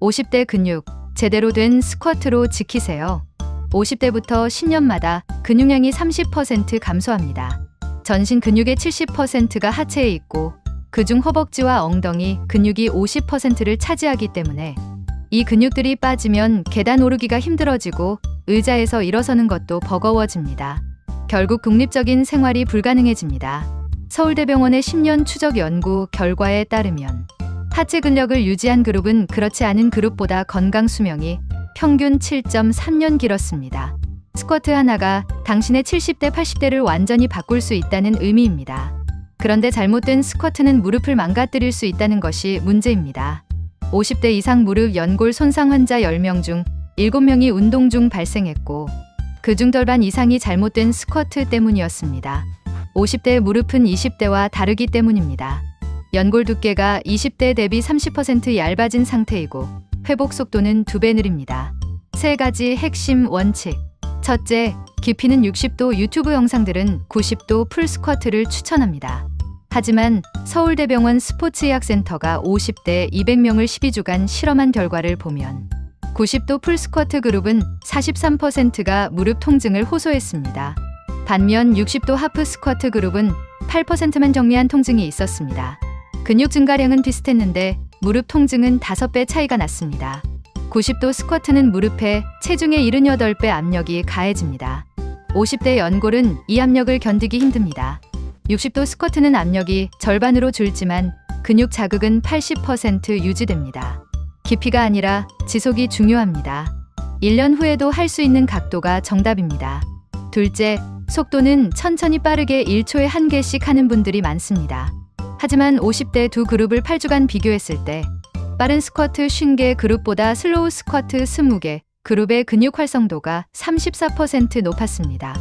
50대 근육, 제대로 된 스쿼트로 지키세요. 50대부터 10년마다 근육량이 30% 감소합니다. 전신 근육의 70%가 하체에 있고 그중 허벅지와 엉덩이 근육이 50%를 차지하기 때문에 이 근육들이 빠지면 계단 오르기가 힘들어지고 의자에서 일어서는 것도 버거워집니다. 결국 독립적인 생활이 불가능해집니다. 서울대병원의 10년 추적 연구 결과에 따르면 하체 근력을 유지한 그룹은 그렇지 않은 그룹보다 건강 수명이 평균 7.3년 길었습니다. 스쿼트 하나가 당신의 70대, 80대를 완전히 바꿀 수 있다는 의미입니다. 그런데 잘못된 스쿼트는 무릎을 망가뜨릴 수 있다는 것이 문제입니다. 50대 이상 무릎 연골 손상 환자 10명 중 7명이 운동 중 발생했고 그중 절반 이상이 잘못된 스쿼트 때문이었습니다. 50대의 무릎은 20대와 다르기 때문입니다. 연골 두께가 20대 대비 30% 얇아진 상태이고 회복 속도는 2배 느립니다. 3가지 핵심 원칙. 첫째, 깊이는 60도 유튜브 영상들은 90도 풀 스쿼트를 추천합니다. 하지만 서울대병원 스포츠의학센터가 50대 200명을 12주간 실험한 결과를 보면 90도 풀 스쿼트 그룹은 43%가 무릎 통증을 호소했습니다. 반면 60도 하프 스쿼트 그룹은 8%만 정미한 통증이 있었습니다. 근육 증가량은 비슷했는데 무릎 통증은 5배 차이가 났습니다. 90도 스쿼트는 무릎에 체중의 78배 압력이 가해집니다. 50대 연골은 이 압력을 견디기 힘듭니다. 60도 스쿼트는 압력이 절반으로 줄지만 근육 자극은 80% 유지됩니다. 깊이가 아니라 지속이 중요합니다. 1년 후에도 할 수 있는 각도가 정답입니다. 둘째, 속도는 천천히 빠르게 1초에 1개씩 하는 분들이 많습니다. 하지만 50대 두 그룹을 8주간 비교했을 때 빠른 스쿼트 50개 그룹보다 슬로우 스쿼트 20개 그룹의 근육 활성도가 34% 높았습니다.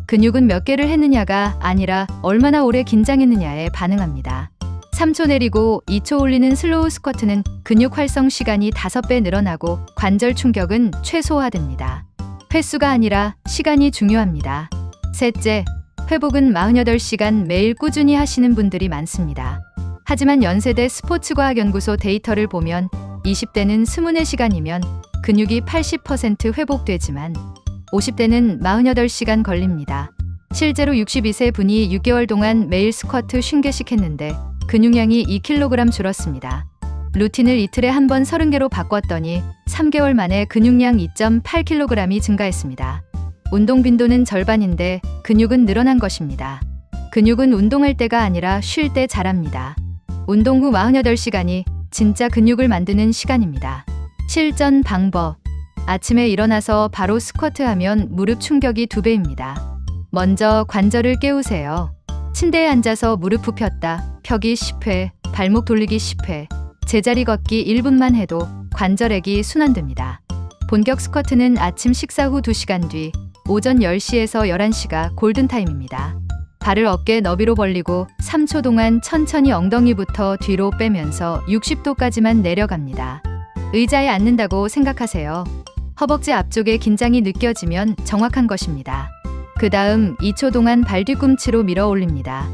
근육은 몇 개를 했느냐가 아니라 얼마나 오래 긴장했느냐에 반응합니다. 3초 내리고 2초 올리는 슬로우 스쿼트는 근육 활성 시간이 5배 늘어나고 관절 충격은 최소화됩니다. 횟수가 아니라 시간이 중요합니다. 셋째, 회복은 48시간 매일 꾸준히 하시는 분들이 많습니다. 하지만 연세대 스포츠과학연구소 데이터를 보면 20대는 24시간이면 근육이 80% 회복되지만 50대는 48시간 걸립니다. 실제로 62세 분이 6개월 동안 매일 스쿼트 50개씩 했는데 근육량이 2kg 줄었습니다. 루틴을 이틀에 한 번 30개로 바꿨더니 3개월 만에 근육량 2.8kg이 증가했습니다. 운동 빈도는 절반인데 근육은 늘어난 것입니다. 근육은 운동할 때가 아니라 쉴 때 자랍니다. 운동 후 48시간이 진짜 근육을 만드는 시간입니다. 실전 방법. 아침에 일어나서 바로 스쿼트하면 무릎 충격이 2배입니다. 먼저 관절을 깨우세요. 침대에 앉아서 무릎 굽혔다 펴기 10회, 발목 돌리기 10회, 제자리 걷기 1분만 해도 관절액이 순환됩니다. 본격 스쿼트는 아침 식사 후 2시간 뒤 오전 10시에서 11시가 골든타임입니다. 발을 어깨 너비로 벌리고 3초 동안 천천히 엉덩이부터 뒤로 빼면서 60도까지만 내려갑니다. 의자에 앉는다고 생각하세요. 허벅지 앞쪽에 긴장이 느껴지면 정확한 것입니다. 그 다음 2초 동안 발 뒤꿈치로 밀어 올립니다.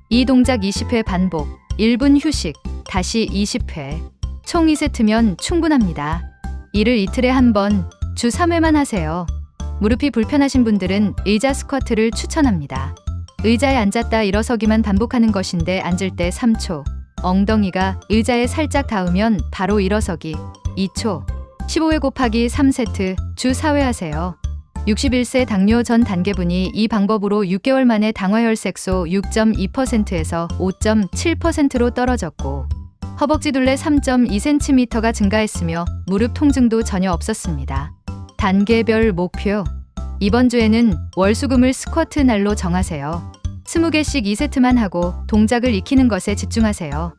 이 동작 20회 반복, 1분 휴식, 다시 20회. 총 2세트면 충분합니다. 이를 이틀에 한 번, 주 3회만 하세요. 무릎이 불편하신 분들은 의자 스쿼트를 추천합니다. 의자에 앉았다 일어서기만 반복하는 것인데 앉을 때 3초, 엉덩이가 의자에 살짝 닿으면 바로 일어서기 2초, 15회 곱하기 3세트, 주 4회 하세요. 61세 당뇨 전 단계분이 이 방법으로 6개월 만에 당화혈색소 6.2%에서 5.7%로 떨어졌고 허벅지 둘레 3.2cm가 증가했으며 무릎 통증도 전혀 없었습니다. 단계별 목표. 이번 주에는 월수금을 스쿼트 날로 정하세요. 20개씩 2세트만 하고 동작을 익히는 것에 집중하세요.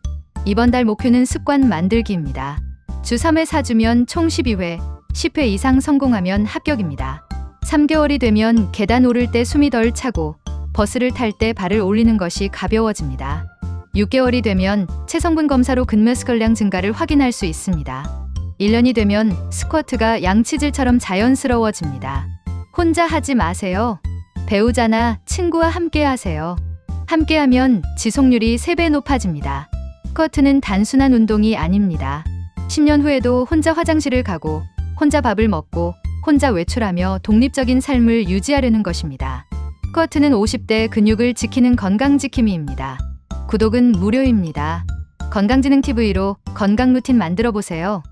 이번 달 목표는 습관 만들기입니다. 주 3회 4주면 총 12회, 10회 이상 성공하면 합격입니다. 3개월이 되면 계단 오를 때 숨이 덜 차고 버스를 탈 때 발을 올리는 것이 가벼워집니다. 6개월이 되면 체성분 검사로 근매스컬량 증가를 확인할 수 있습니다. 1년이 되면 스쿼트가 양치질처럼 자연스러워집니다. 혼자 하지 마세요. 배우자나 친구와 함께 하세요. 함께하면 지속률이 3배 높아집니다. 스쿼트는 단순한 운동이 아닙니다. 10년 후에도 혼자 화장실을 가고, 혼자 밥을 먹고, 혼자 외출하며 독립적인 삶을 유지하려는 것입니다. 스쿼트는 50대 근육을 지키는 건강지킴이입니다. 구독은 무료입니다. 건강지능TV로 건강 루틴 만들어 보세요.